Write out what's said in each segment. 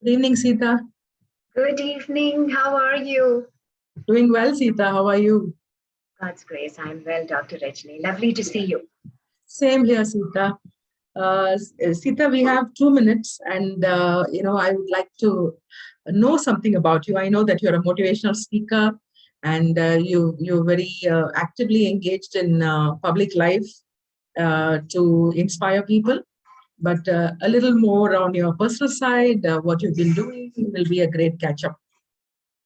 Good evening, Sita. Good evening. How are you? Doing well, Sita. How are you? God's grace. I'm well, Dr. Rajni. Lovely to see you. Same here, Sita. Sita, we have 2 minutes, and I would like to know something about you. I know that you're a motivational speaker, and you're very actively engaged in public life to inspire people. But a little more on your personal side, what you've been doing will be a great catch up.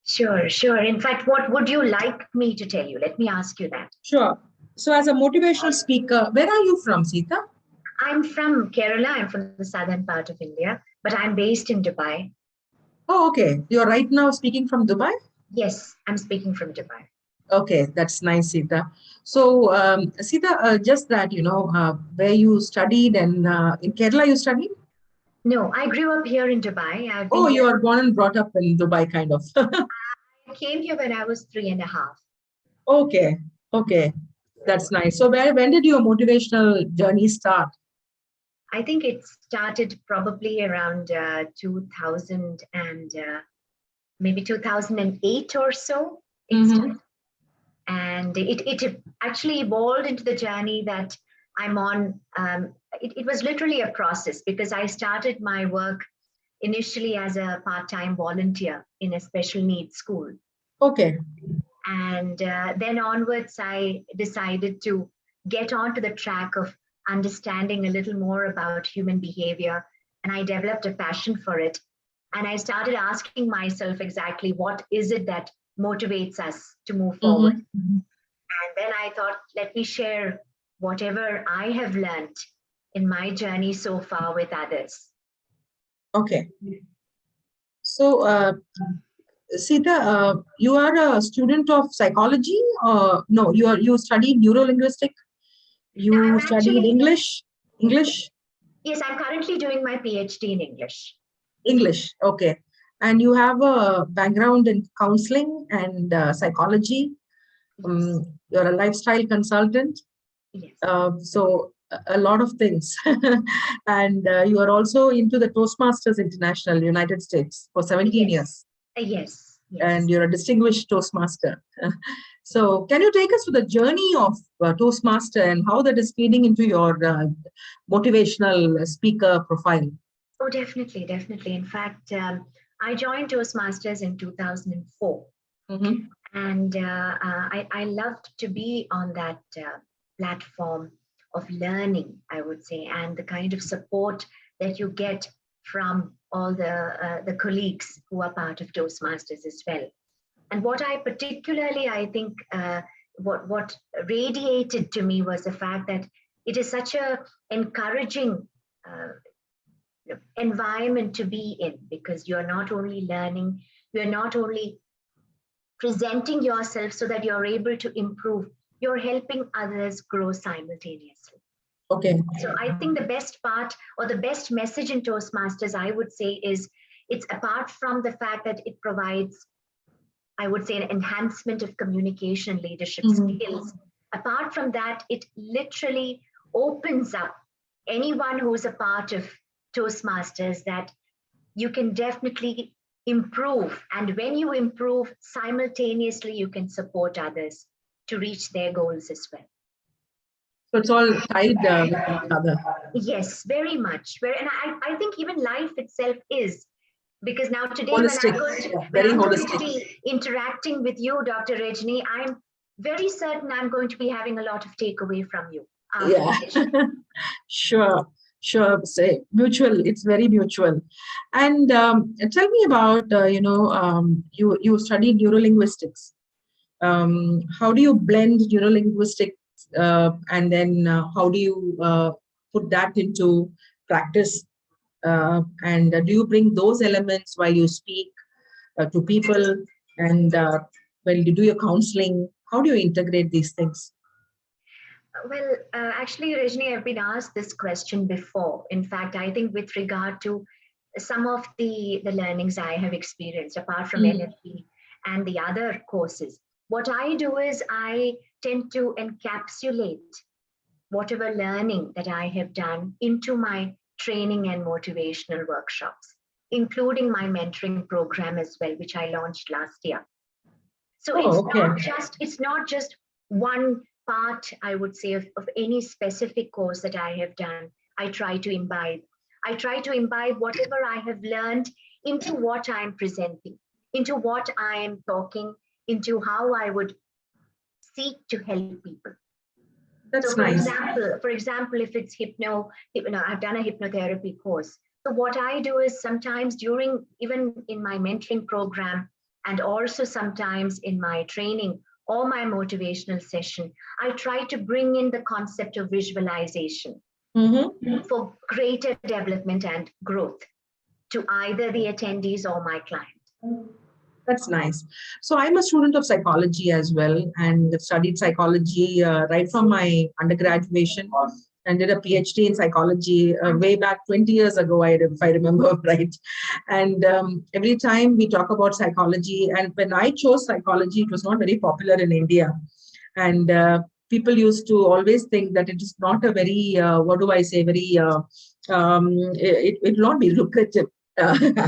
Sure, sure. In fact, what would you like me to tell you? Let me ask you that. Sure. So, as a motivational speaker, where are you from, Sita? I'm from Kerala. I'm from the southern part of India, but I'm based in Dubai. Oh, okay. You're right now speaking from Dubai? Yes, I'm speaking from Dubai. Okay, that's nice, Sita. So, Sita, just that, where you studied and in Kerala you studied? No, I grew up here in Dubai. I've been Oh, here. you are born and brought up in Dubai, kind of. I came here when I was 3.5. Okay, okay. That's nice. So, when did your motivational journey start? I think it started probably around 2000 and maybe 2008 or so. It Mm-hmm. started. And it actually evolved into the journey that I'm on. It was literally a process because I started my work initially as a part-time volunteer in a special needs school. Okay. And then onwards, I decided to get onto the track of understanding a little more about human behavior. And I developed a passion for it. And I started asking myself exactly what is it that motivates us to move forward. Mm-hmm. And then I thought, let me share whatever I have learned in my journey so far with others. Okay. So, Sita, you are a student of psychology, or no? You studied neurolinguistic. Now, You I'm studied actually, English. English. yes, I'm currently doing my PhD in English. English, okay. And you have a background in counseling and psychology. Yes, You're a lifestyle consultant. yes, So a lot of things. And you are also into the Toastmasters International, United States, for 17 yes, years. yes, And yes. you're a distinguished Toastmaster. So can you take us to the journey of Toastmaster and how that is feeding into your motivational speaker profile? Oh, definitely, definitely. In fact, I joined Toastmasters in 2004. Mm-hmm. And I loved to be on that platform of learning, I would say, and the kind of support that you get from all the colleagues who are part of Toastmasters as well. And what I particularly, I think, what radiated to me was the fact that it is such a encouraging uh, environment to be in because you're not only learning, you're not only presenting yourself so that you're able to improve, you're helping others grow simultaneously. Okay. So I think the best part or the best message in Toastmasters, I would say, is it's apart from the fact that it provides, I would say, an enhancement of communication leadership Mhm. skills. Apart from that, it literally opens up anyone who's a part of Toastmasters that you can definitely improve. And when you improve, simultaneously, you can support others to reach their goals as well. So it's all tied with each other. Yes, very much. And I think even life itself is. Because now today, Holistic, yeah, when very I'm going to holistic. be interacting with you, Dr. Rajni, I'm very certain I'm going to be having a lot of takeaway from you after Yeah, the session. sure, sure. Say mutual. It's very mutual. And tell me about you studied neurolinguistics. How do you blend neurolinguistics and then how do you put that into practice? And do you bring those elements while you speak to people and when you do your counseling? How do you integrate these things? Well, actually, Rajni, I've been asked this question before. In fact, I think with regard to some of the learnings I have experienced, apart from Mm. NLP and the other courses, what I do is I tend to encapsulate whatever learning that I have done into my training and motivational workshops. including my mentoring program as well, which I launched last year. So Oh, okay. it's not just one part, I would say, of any specific course that I have done. I try to imbibe whatever I have learned into what I'm presenting, into what I am talking, into how I would seek to help people. That's So nice. for example, if it's I've done a hypnotherapy course. So what I do is sometimes even in my mentoring program, and also sometimes in my training or my motivational session, I try to bring in the concept of visualization for greater development and growth to either the attendees or my client. That's nice. So I'm a student of psychology as well, and studied psychology right from my undergraduation, and did a PhD in psychology way back 20 years ago, if I remember right. And every time we talk about psychology, and when I chose psychology, it was not very popular in India. And people used to always think that it is not a very, it will not be lucrative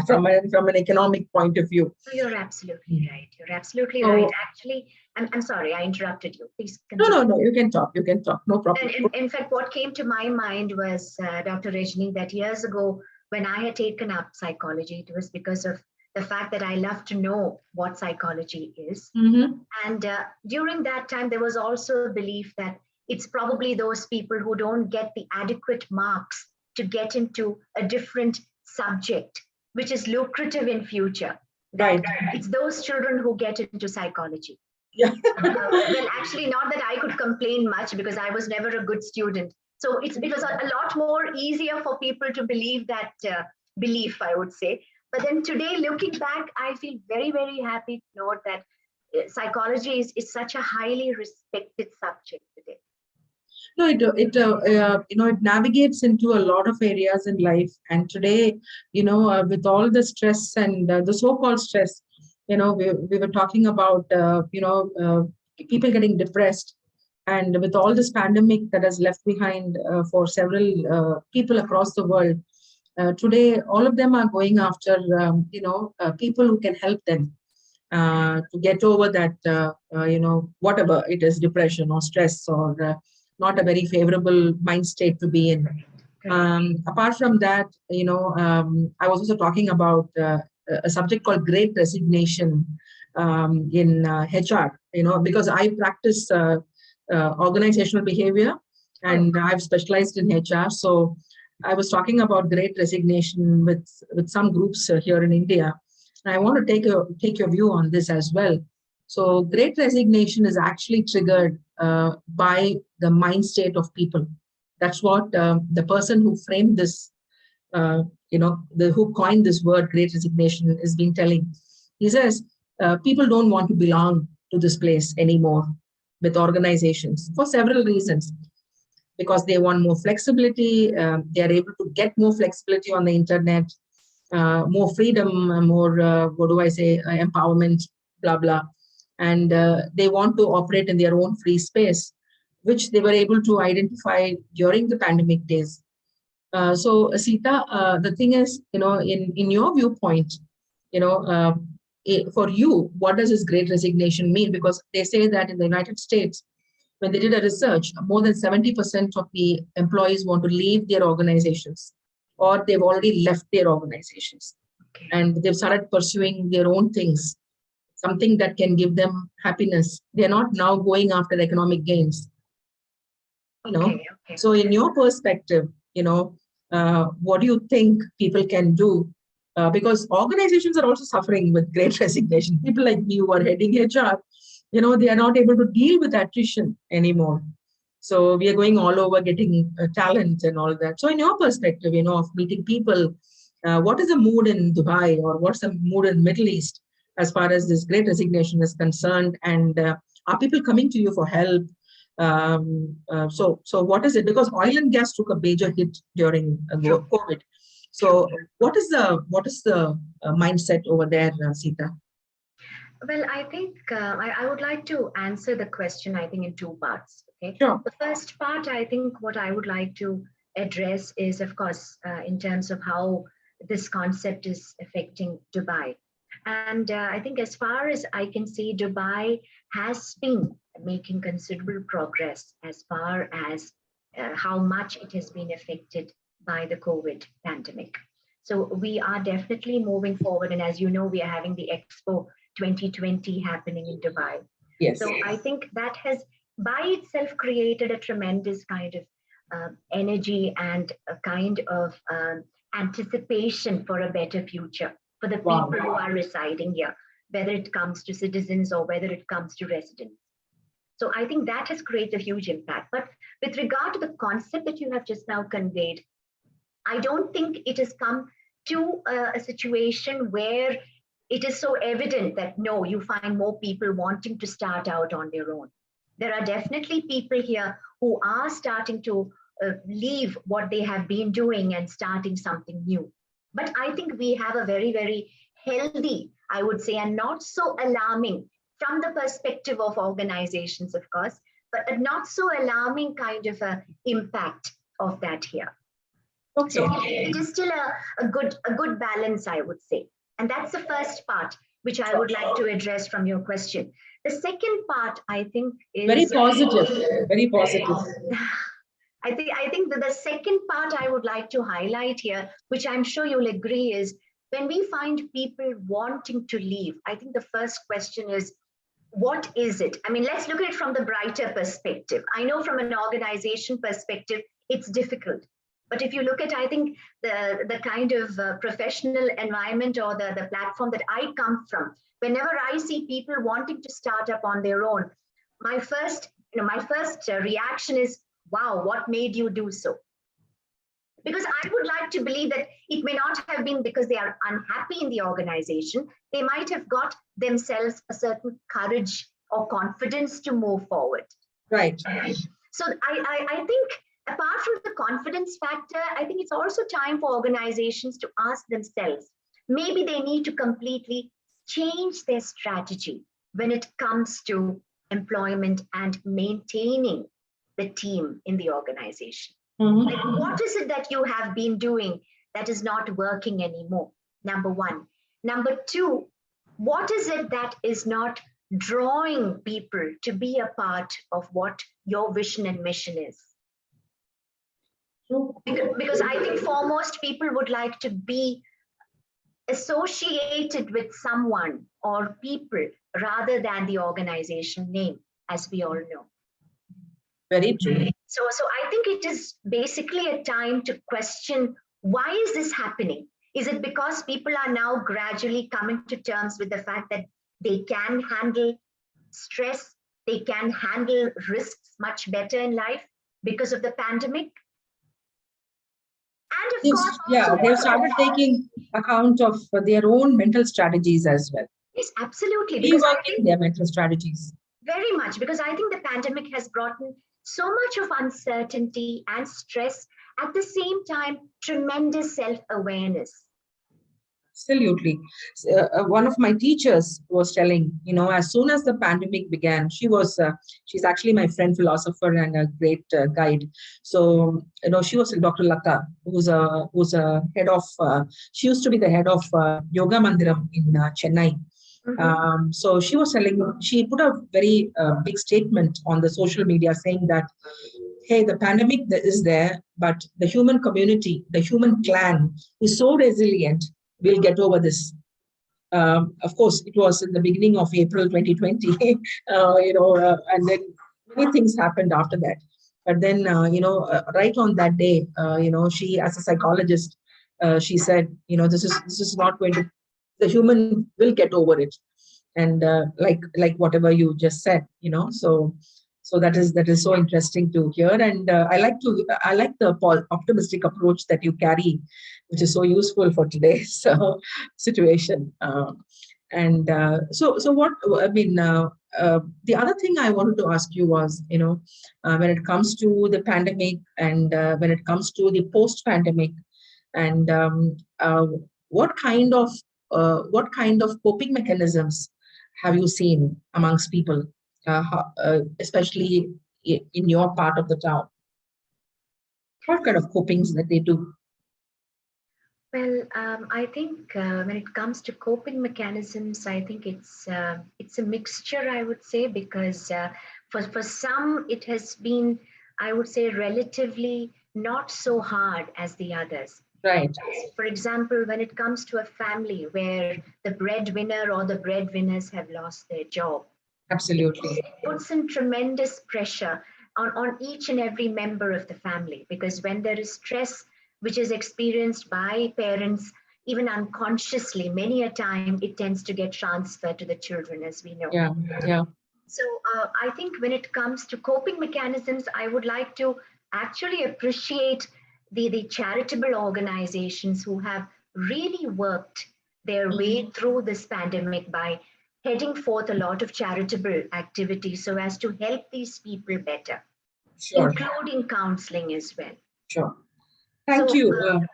from an economic point of view. You're absolutely right. You're absolutely right. Actually, I'm sorry, I interrupted you. Please continue. No, you can talk. You can talk. No problem. In fact, what came to my mind was, Dr. Rajni, that years ago, when I had taken up psychology, it was because of the fact that I love to know what psychology is. And during that time, there was also a belief that it's probably those people who don't get the adequate marks to get into a different subject, which is lucrative in future. Right. It's those children who get into psychology. Yeah. Well, actually, not that I could complain much because I was never a good student. So it was a lot more easier for people to believe that belief, I would say. But then today, looking back, I feel very, very happy to note that psychology is such a highly respected subject today. No, it navigates into a lot of areas in life. And today, with all the stress and the so-called stress, we were talking about, people getting depressed. And with all this pandemic that has left behind for several people across the world, today, all of them are going after, people who can help them to get over that, whatever it is, depression or stress or not a very favorable mind state to be in. Apart from that, I was also talking about a subject called Great Resignation in HR, because I practice organizational behavior and I've specialized in HR. So I was talking about Great Resignation with some groups here in India. And I want to take your view on this as well. So Great Resignation is actually triggered by the mind state of people. That's what the person who framed this, who coined this word Great Resignation has been telling. He says, people don't want to belong to this place anymore with organizations for several reasons. Because they want more flexibility, they are able to get more flexibility on the internet, more freedom, more, empowerment, blah, blah. And they want to operate in their own free space, which they were able to identify during the pandemic days. So, Sita, the thing is, in your viewpoint, for you, what does this Great Resignation mean? Because they say that in the United States, when they did a research, more than 70% of the employees want to leave their organizations, or they've already left their organizations, and they've started pursuing their own things, something that can give them happiness. They're not now going after economic gains. So in your perspective, what do you think people can do? Because organizations are also suffering with Great Resignation. People like me who are heading HR, they are not able to deal with attrition anymore. So we are going all over getting talent and all that. So in your perspective, of meeting people, what is the mood in Dubai, or what's the mood in Middle East as far as this Great Resignation is concerned? And are people coming to you for help? So what is it? Because oil and gas took a major hit during COVID. So what is the mindset over there, Sita? Well, I think I would like to answer the question, I think, in two parts. Okay. Sure. The first part, I think what I would like to address is, of course, in terms of how this concept is affecting Dubai. And I think as far as I can see, Dubai has been making considerable progress as far as how much it has been affected by the COVID pandemic. So we are definitely moving forward. And as you know, we are having the Expo 2020 happening in Dubai. Yes. So I think that has by itself created a tremendous kind of energy and a kind of anticipation for a better future for the people who are residing here, whether it comes to citizens or whether it comes to residents. So I think that has created a huge impact. But with regard to the concept that you have just now conveyed, I don't think it has come to a situation where it is so evident that no, you find more people wanting to start out on their own. There are definitely people here who are starting to leave what they have been doing and starting something new. But I think we have a very, very healthy, I would say, and not so alarming from the perspective of organizations, of course, but a not so alarming kind of a impact of that here. Okay. So it is still a good balance, I would say. And that's the first part, which I would like to address from your question. The second part, I think, is very positive. Very positive. I think that the second part I would like to highlight here, which I'm sure you'll agree, is when we find people wanting to leave, I think the first question is, what is it? I mean, let's look at it from the brighter perspective. I know from an organization perspective, it's difficult. But if you look at, I think, the kind of professional environment or the platform that I come from, whenever I see people wanting to start up on their own, my first reaction is, wow, what made you do so? Because I would like to believe that it may not have been because they are unhappy in the organization. They might have got themselves a certain courage or confidence to move forward. Right. So I think apart from the confidence factor, I think it's also time for organizations to ask themselves, maybe they need to completely change their strategy when it comes to employment and maintaining the team in the organization. Mm-hmm. Like, what is it that you have been doing that is not working anymore? Number one. Number two, what is it that is not drawing people to be a part of what your vision and mission is? Because I think foremost, people would like to be associated with someone or people rather than the organization name, as we all know. Very true. So I think it is basically a time to question, why is this happening? Is it because people are now gradually coming to terms with the fact that they can handle stress, they can handle risks much better in life because of the pandemic? And of course, yeah, they've started taking account of their own mental strategies as well. Yes, absolutely. Because I think their mental strategies. Very much, because I think the pandemic has brought in so much of uncertainty and stress, at the same time, tremendous self-awareness. Absolutely. One of my teachers was telling, as soon as the pandemic began, she's actually my friend philosopher and a great guide. So, she was Dr. Lata, who's a head of, she used to be the head of Yoga Mandiram in Chennai. Mm-hmm. So she was telling, she put a very big statement on the social media saying that, hey, the pandemic is there, but the human community, the human clan is so resilient. We'll get over this. Of course, it was in the beginning of April 2020, and then many things happened after that. But then, right on that day, she, as a psychologist, she said, this is not going to, the human will get over it. And like whatever you just said, so that is so interesting to hear. And I like the optimistic approach that you carry, which is so useful for today's situation. So what I mean, the other thing I wanted to ask you was, when it comes to the pandemic and when it comes to the post-pandemic, and what kind of coping mechanisms have you seen amongst people, especially in your part of the town? What kind of copings that they do? I think when it comes to coping mechanisms, I think it's a mixture, I would say, because for some it has been, I would say, relatively not so hard as the others. Right. For example, when it comes to a family where the breadwinner or the breadwinners have lost their job, Absolutely. it puts in tremendous pressure on each and every member of the family, because when there is stress which is experienced by parents, even unconsciously, many a time it tends to get transferred to the children, as we know. Yeah. Yeah. So I think when it comes to coping mechanisms, I would like to actually appreciate the charitable organizations who have really worked their way through this pandemic by heading forth a lot of charitable activities so as to help these people better, Sure. including counseling as well. Sure. Thank So, you.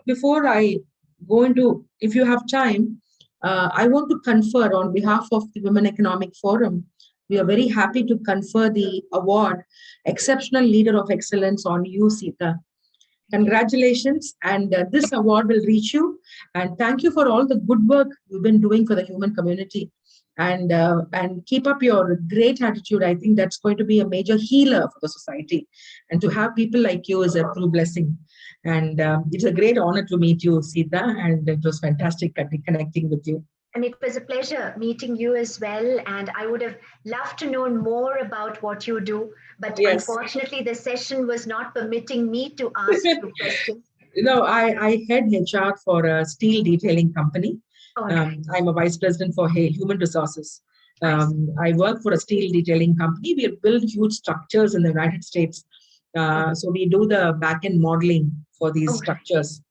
Before I go into, if you have time, I want to confer on behalf of the Women Economic Forum. We are very happy to confer the award, Exceptional Leader of Excellence, on you, Sita. Congratulations, and this award will reach you. And thank you for all the good work you've been doing for the human community. And keep up your great attitude. I think that's going to be a major healer for the society. And to have people like you is a true blessing. And it's a great honor to meet you, Sita. And it was fantastic connecting with you. and it was a pleasure meeting you as well. And I would have loved to know more about what you do, but Yes. unfortunately, the session was not permitting me to ask you questions. I head HR for a steel detailing company. All right. I'm a vice president for Human Resources. Nice. I work for a steel detailing company. We build huge structures in the United States. So we do the back end modeling for these All right. structures.